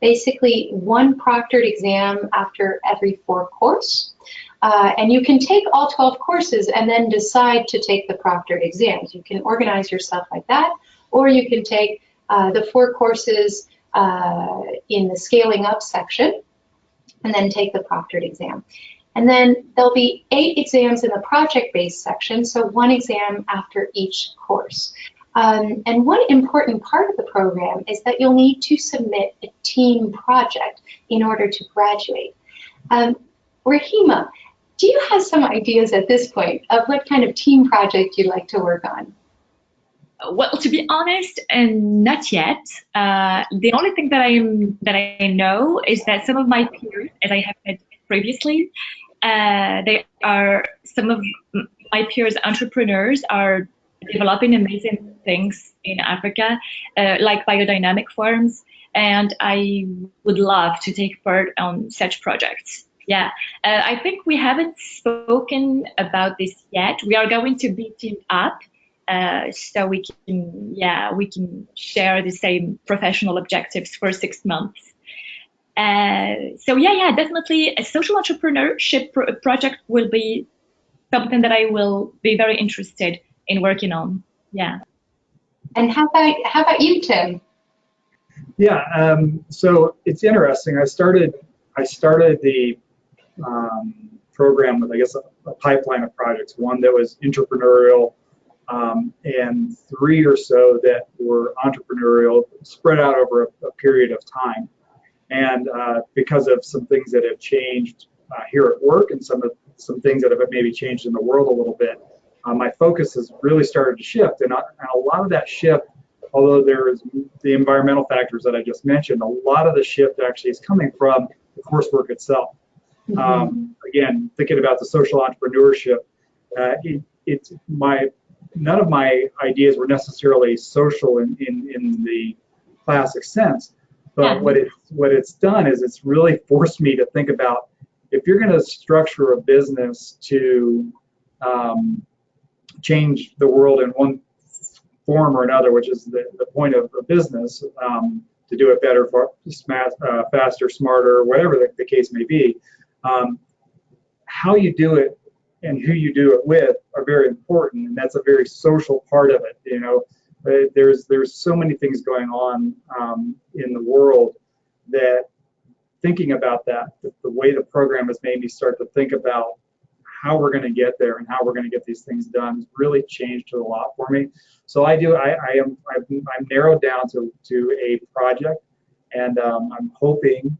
basically 1 proctored exam after every 4 course. And you can take all 12 courses and then decide to take the proctored exams. You can organize yourself like that, or you can take the 4 courses in the scaling up section and then take the proctored exam. And then there'll be 8 exams in the project-based section, so 1 exam after each course. And one important part of the program is that you'll need to submit a team project in order to graduate. Rahima, do you have some ideas at this point of what kind of team project you'd like to work on? Well, to be honest, not yet. The only thing that I know is that some of my peers, as I have said previously, some of my peers, entrepreneurs, are developing amazing things in Africa, like biodynamic farms, and I would love to take part on such projects. Yeah, I think we haven't spoken about this yet. We are going to be teamed up, so we can share the same professional objectives for 6 months. So definitely a social entrepreneurship project will be something that I will be very interested in working on. Yeah. And how about you, Tim? Yeah. So it's interesting. I started the program with, I guess, a pipeline of projects. One that was entrepreneurial, and 3 or so that were entrepreneurial, spread out over a period of time. And because of some things that have changed here at work, and some things that have maybe changed in the world a little bit, my focus has really started to shift. And a lot of that shift, although there is the environmental factors that I just mentioned, a lot of the shift actually is coming from the coursework itself. Again, thinking about the social entrepreneurship, none of my ideas were necessarily social in the classic sense, but what it's done is it's really forced me to think about, if you're going to structure a business to change the world in one form or another, which is the point of a business, to do it better, faster, smarter, whatever the case may be, how you do it and who you do it with are very important, and that's a very social part of it. You know, there's so many things going on in the world that, thinking about that, the way the program has made me start to think about how we're going to get there and how we're going to get these things done has really changed a lot for me. So I'm narrowed down to a project, and I'm hoping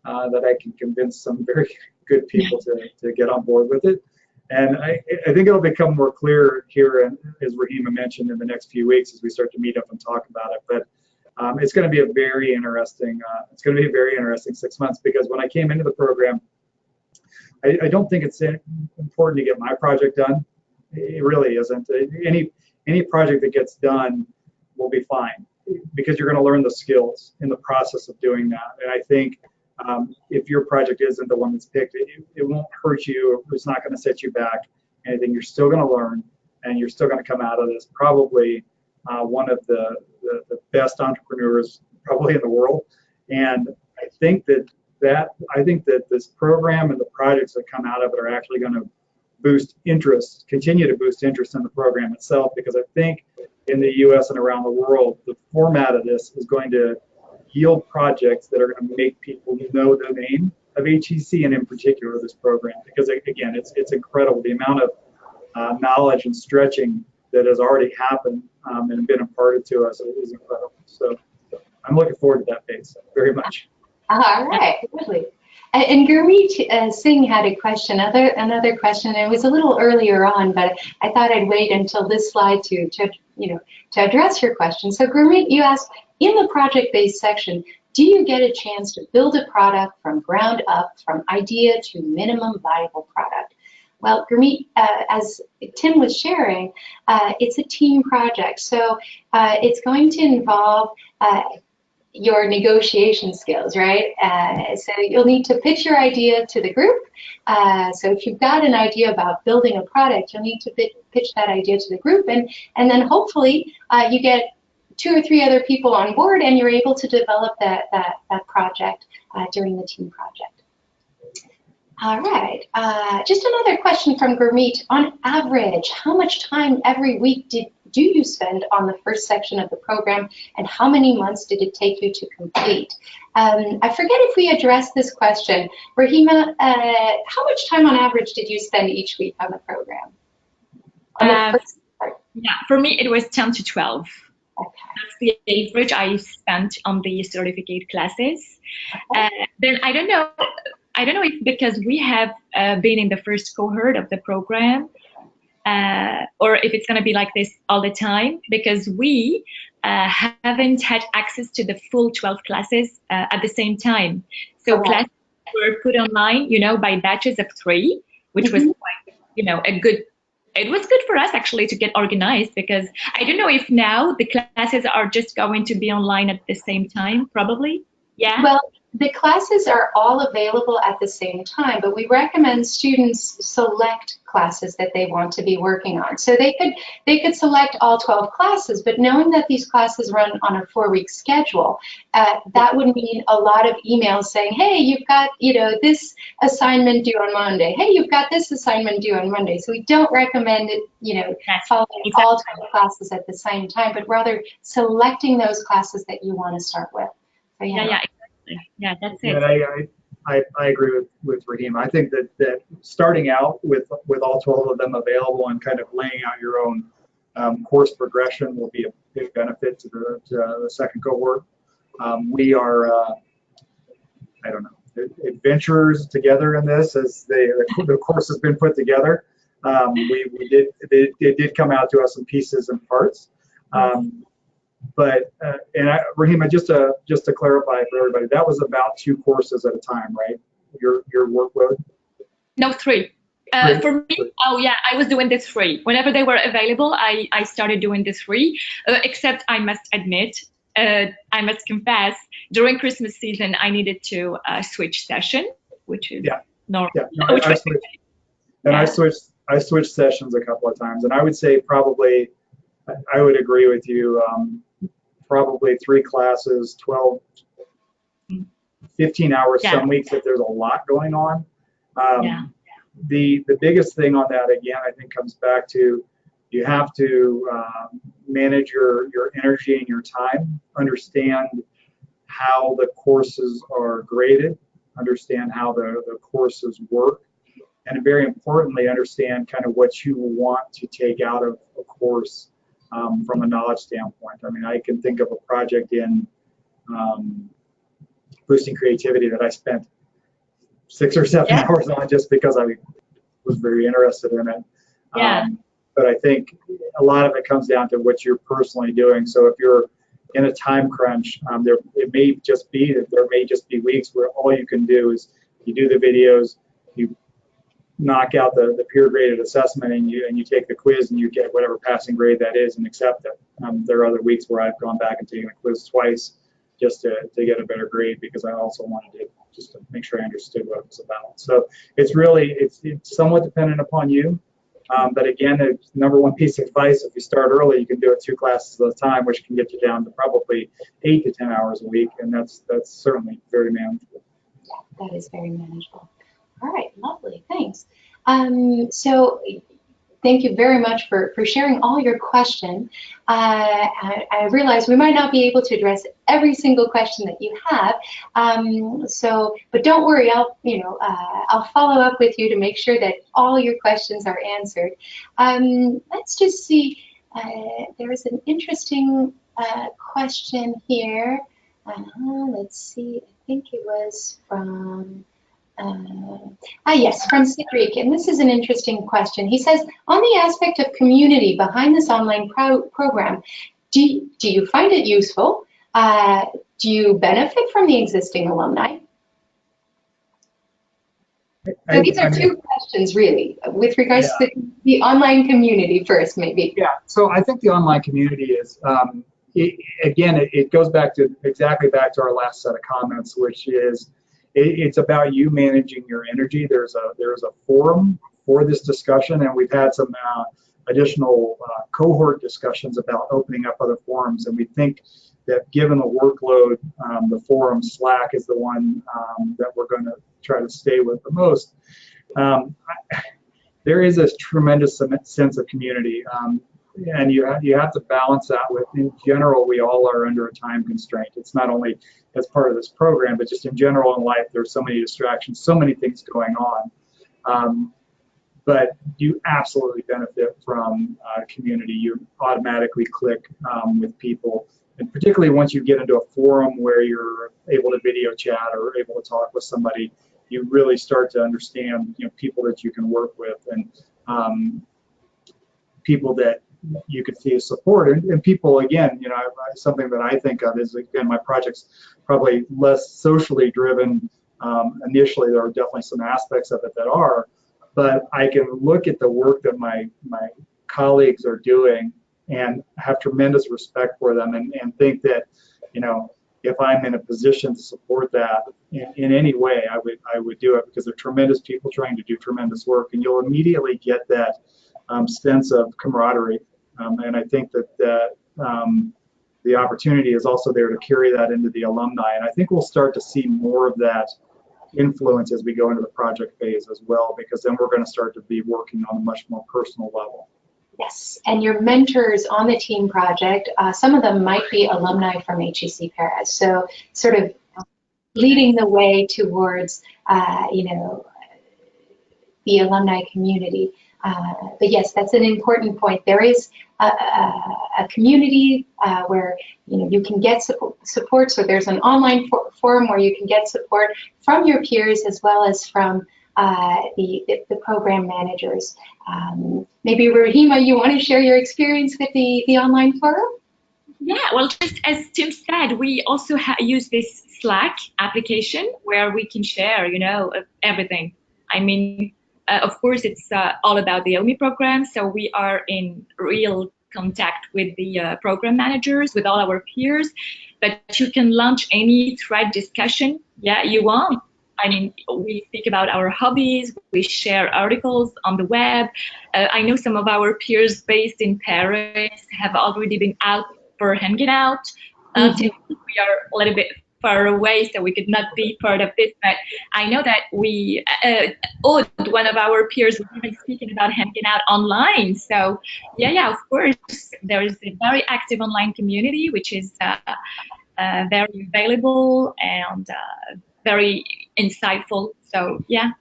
that I can convince some very good people to get on board with it. And I think it'll become more clear here, as Rahima mentioned, in the next few weeks as we start to meet up and talk about it. But it's going to be a very interesting 6 months, because when I came into the program, I don't think it's important to get my project done. It really isn't. Any project that gets done will be fine, because you're going to learn the skills in the process of doing that. And I think if your project isn't the one that's picked, it won't hurt you. It's not going to set you back anything. You're still going to learn, and you're still going to come out of this probably one of the best entrepreneurs probably in the world. And I think that this program and the projects that come out of it are actually going to continue to boost interest in the program itself, because I think in the US and around the world, the format of this is going to yield projects that are going to make people know the name of HEC, and in particular this program, because again, it's incredible. The amount of knowledge and stretching that has already happened and been imparted to us is incredible. So I'm looking forward to that phase very much. All right, lovely. And Gurmeet Singh had a question, another question. It was a little earlier on, but I thought I'd wait until this slide to address your question. So Gurmeet, you asked, in the project-based section, do you get a chance to build a product from ground up, from idea to minimum viable product? Well, Gurmeet, as Tim was sharing, it's a team project. So it's going to involve your negotiation skills, right? So you'll need to pitch your idea to the group. So if you've got an idea about building a product, you'll need to pitch that idea to the group, and then hopefully you get 2 or 3 other people on board, and you're able to develop that project during the team project. All right, just another question from Gurmeet. On average, how much time every week do you spend on the first section of the program, and how many months did it take you to complete? I forget if we addressed this question. Rahima, how much time on average did you spend each week on the program? On the first part? Yeah, for me it was 10 to 12. Okay. That's the average I spent on the certificate classes. Okay. Then I don't know if because we have been in the first cohort of the program, or if it's going to be like this all the time, because we haven't had access to the full 12 classes at the same time. So classes were put online, by batches of 3, which was quite, it was good for us actually to get organized, because I don't know if now the classes are just going to be online at the same time, probably. Yeah. Well, the classes are all available at the same time, but we recommend students select classes that they want to be working on. So they could select all 12 classes, but knowing that these classes run on a 4-week schedule, that would mean a lot of emails saying, hey, you've got this assignment due on Monday. Hey, you've got this assignment due on Monday. So we don't recommend it, following all 12 classes at the same time, but rather selecting those classes that you want to start with. So, yeah, exactly. Yeah, that's it. And I agree with Raheem. I think that starting out with all 12 of them available and kind of laying out your own course progression will be a big benefit to the second cohort. We are, I don't know, adventurers together in this as the course has been put together. It did come out to us in pieces and parts. But Raheem, just to clarify for everybody, that was about 2 courses at a time, right? Your workload? No, 3. For me, oh yeah, I was doing the 3. Whenever they were available, I started doing the 3. Except I must admit, I must confess, during Christmas season, I needed to switch session, which is normal. Yeah, no, I switched sessions a couple of times, and I would say probably, I would agree with you. Probably 3 classes, 12, 15 hours some weeks if there's a lot going on. The biggest thing on that, again, I think comes back to you have to manage your energy and your time, understand how the courses are graded, understand how the courses work, and very importantly, understand kind of what you want to take out of a course from a knowledge standpoint. I mean, I can think of a project in boosting creativity that I spent 6 or 7 hours on just because I was very interested in it. But I think a lot of it comes down to what you're personally doing. So if you're in a time crunch, there may just be weeks where all you can do is you do the videos, you knock out the peer graded assessment, and you take the quiz and you get whatever passing grade that is and accept it. There are other weeks where I've gone back and taken the quiz twice just to get a better grade because I also wanted to just to make sure I understood what it was about. So it's really it's somewhat dependent upon you. But again, the number 1 piece of advice: if you start early, you can do it 2 classes at a time, which can get you down to probably 8 to 10 hours a week, and that's certainly very manageable. Yeah, that is very manageable. All right, lovely, thanks. So thank you very much for sharing all your questions. I realize we might not be able to address every single question that you have. But don't worry, I'll follow up with you to make sure that all your questions are answered. Let's just see. There is an interesting question here. Let's see. I think it was from. Yes, from Cedric, and this is an interesting question. He says, on the aspect of community behind this online program, do you find it useful? Do you benefit from the existing alumni? So these are 2 questions, really, with regards to the online community first, maybe. Yeah, so I think the online community is, it goes back to exactly back to our last set of comments, which is, it's about you managing your energy. There's a forum for this discussion, and we've had some additional cohort discussions about opening up other forums. And we think that given the workload, the forum Slack is the one that we're going to try to stay with the most. There is a tremendous sense of community. And you have to balance that with, in general, we all are under a time constraint. It's not only as part of this program, but just in general in life, there's so many distractions, so many things going on. But you absolutely benefit from community. You automatically click with people. And particularly once you get into a forum where you're able to video chat or able to talk with somebody, you really start to understand, people that you can work with and people that you could see as support, and people, again, something that I think of is, again, my project's probably less socially driven. Initially, there are definitely some aspects of it that are, but I can look at the work that my colleagues are doing and have tremendous respect for them, and think that, if I'm in a position to support that in any way, I would do it, because they're tremendous people trying to do tremendous work, and you'll immediately get that sense of camaraderie. And I think that the opportunity is also there to carry that into the alumni. And I think we'll start to see more of that influence as we go into the project phase as well, because then we're going to start to be working on a much more personal level. Yes, and your mentors on the team project, some of them might be alumni from HEC Paris. So sort of leading the way towards, you know, the alumni community. But yes, that's an important point. There is a community where, you know, you can get support. So there's an online forum where you can get support from your peers as well as from the program managers. Maybe Rahima, you want to share your experience with the online forum? Yeah, well, just as Tim said, we also use this Slack application where we can share, you know, everything. I mean, of course, it's all about the OMIE program, so we are in real contact with the program managers, with all our peers, but you can launch any thread discussion, yeah, you want. I mean, we speak about our hobbies, we share articles on the web. I know some of our peers based in Paris have already been out for hanging out. We are a little bit far away, so we could not be part of this, but I know that we, Aude, one of our peers, was even speaking about hanging out online. So yeah, of course, there is a very active online community, which is very available and very insightful. So yeah.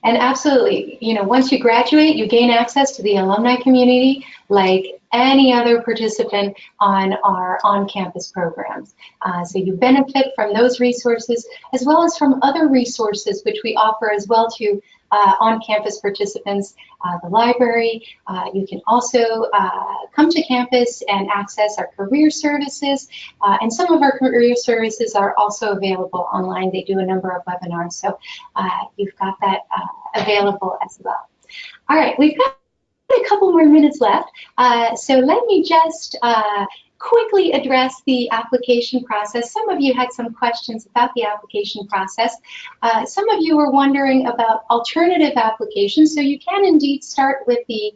And absolutely, you know, once you graduate, you gain access to the alumni community like any other participant on our on-campus programs. So you benefit from those resources as well as from other resources which we offer as well to on-campus participants, the library. You can also come to campus and access our career services, and some of our career services are also available online. They do a number of webinars, so you've got that available as well. All right, we've got a couple more minutes left, so let me just quickly address the application process. Some of you had some questions about the application process. Some of you were wondering about alternative applications, so you can indeed start with the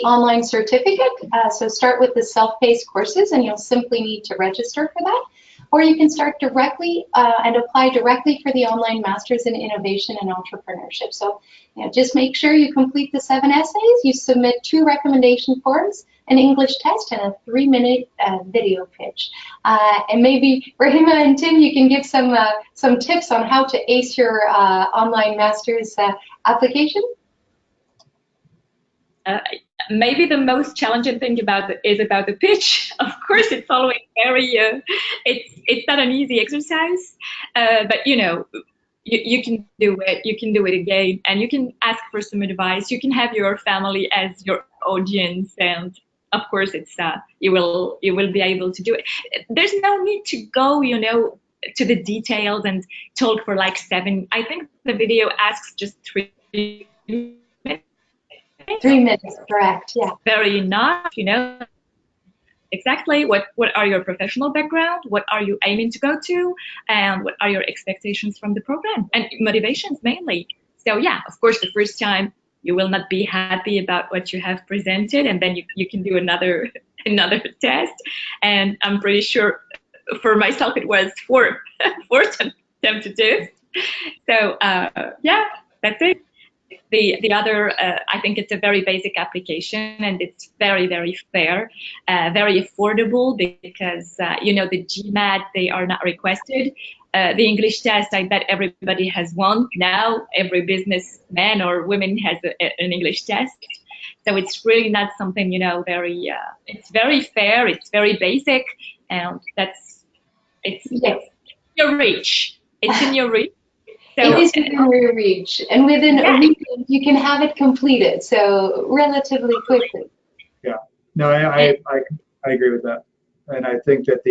online certificate. So start with the self-paced courses, and you'll simply need to register for that. Or you can start directly and apply directly for the online Masters in Innovation and Entrepreneurship. So, you know, just make sure you complete the 7 essays, you submit 2 recommendation forms, an English test, and a 3-minute video pitch. And maybe Rahima and Tim, you can give some tips on how to ace your online Masters application. Maybe the most challenging thing is about the pitch. Of course, it's always very, it's not an easy exercise, but you know, you can do it. You can do it again, and you can ask for some advice. You can have your family as your audience, and of course, it's you will be able to do it. There's no need to go, you know, to the details and talk for like 7. I think the video asks just 3 minutes. 3 minutes, correct, yeah. Very enough, you know, exactly what are your professional background, what are you aiming to go to, and what are your expectations from the program, and motivations mainly. So yeah, of course, the first time you will not be happy about what you have presented, and then you can do another test. And I'm pretty sure for myself it was 4 tentative. So yeah, that's it. The other, I think it's a very basic application, and it's very, very fair, very affordable, because, you know, the GMAT, they are not requested. The English test, I bet everybody has one now. Every businessman or woman has an English test. So it's really not something, you know, it's very fair, it's very basic, and it's your reach. It's in your reach. So, it is within your reach, and within a week you can have it completed, so relatively quickly. Yeah, no, I agree with that, and I think that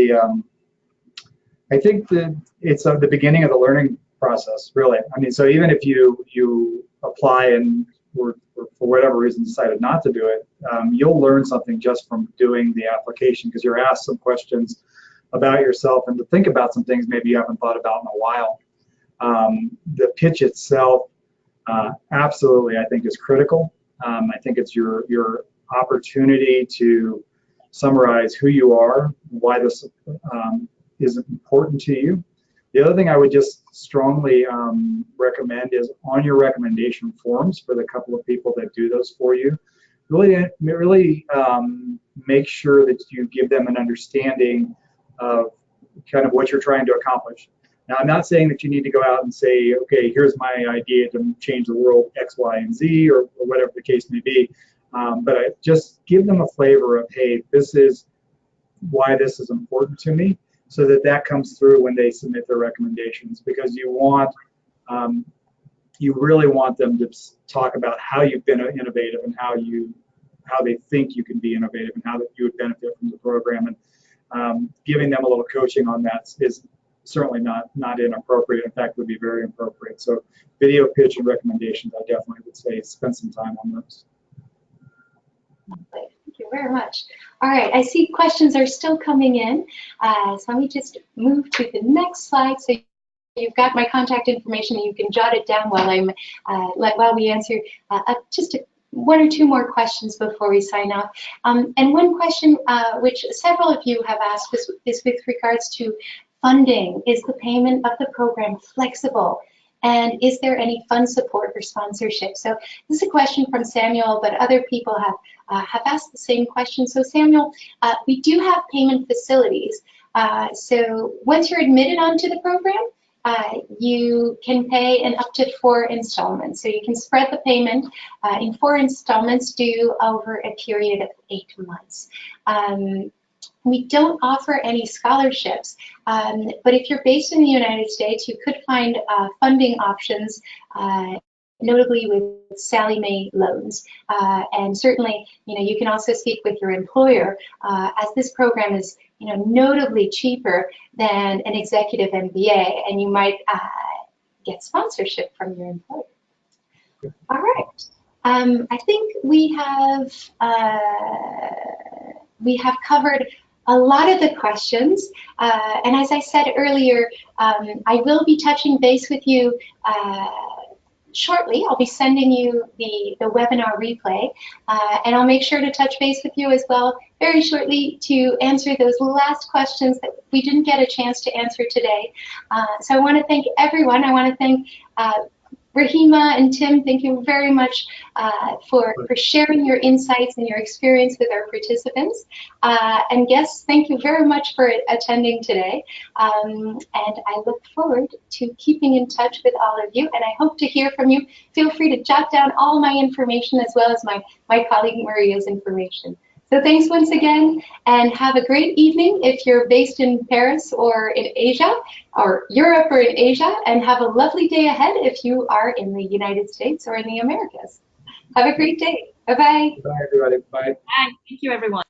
it's the beginning of the learning process, really. I mean, so even if you apply and for whatever reason decided not to do it, you'll learn something just from doing the application, because you're asked some questions about yourself and to think about some things maybe you haven't thought about in a while. The pitch itself, absolutely, I think is critical. I think it's your opportunity to summarize who you are, why this is important to you. The other thing I would just strongly recommend is on your recommendation forms, for the couple of people that do those for you, really make sure that you give them an understanding of kind of what you're trying to accomplish. Now, I'm not saying that you need to go out and say, okay, here's my idea to change the world X, Y, and Z, or whatever the case may be. But I just give them a flavor of, hey, this is why this is important to me, so that that comes through when they submit their recommendations, because you want, you really want them to talk about how you've been innovative and how they think you can be innovative and how that you would benefit from the program. And giving them a little coaching on that is certainly not inappropriate. In fact, would be very appropriate. So video pitch and recommendations, I definitely would say spend some time on those. Thank you very much. All right, I see questions are still coming in. So let me just move to the next slide. So you've got my contact information, and you can jot it down while we answer just one or two more questions before we sign off. And one question which several of you have asked is with regards to funding. Is the payment of the program flexible? And is there any fund support or sponsorship? So this is a question from Samuel, but other people have asked the same question. So Samuel, we do have payment facilities. So once you're admitted onto the program, you can pay in up to 4 installments. So you can spread the payment in 4 installments due over a period of 8 months. We don't offer any scholarships, but if you're based in the United States, you could find funding options, notably with Sallie Mae loans. And certainly, you can also speak with your employer, as this program is, notably cheaper than an executive MBA, and you might get sponsorship from your employer. All right. I think we have covered a lot of the questions, and as I said earlier, I will be touching base with you shortly. I'll be sending you the webinar replay, and I'll make sure to touch base with you as well very shortly to answer those last questions that we didn't get a chance to answer today. So I want to thank everyone. I want to thank Rahima and Tim, thank you very much for sharing your insights and your experience with our participants. And guests, thank you very much for attending today. And I look forward to keeping in touch with all of you, and I hope to hear from you. Feel free to jot down all my information as well as my colleague Maria's information. So thanks once again, and have a great evening if you're based in Paris or in Asia, or Europe or in Asia, and have a lovely day ahead if you are in the United States or in the Americas. Have a great day. Bye-bye. Bye, everybody. Bye. Bye. Thank you, everyone.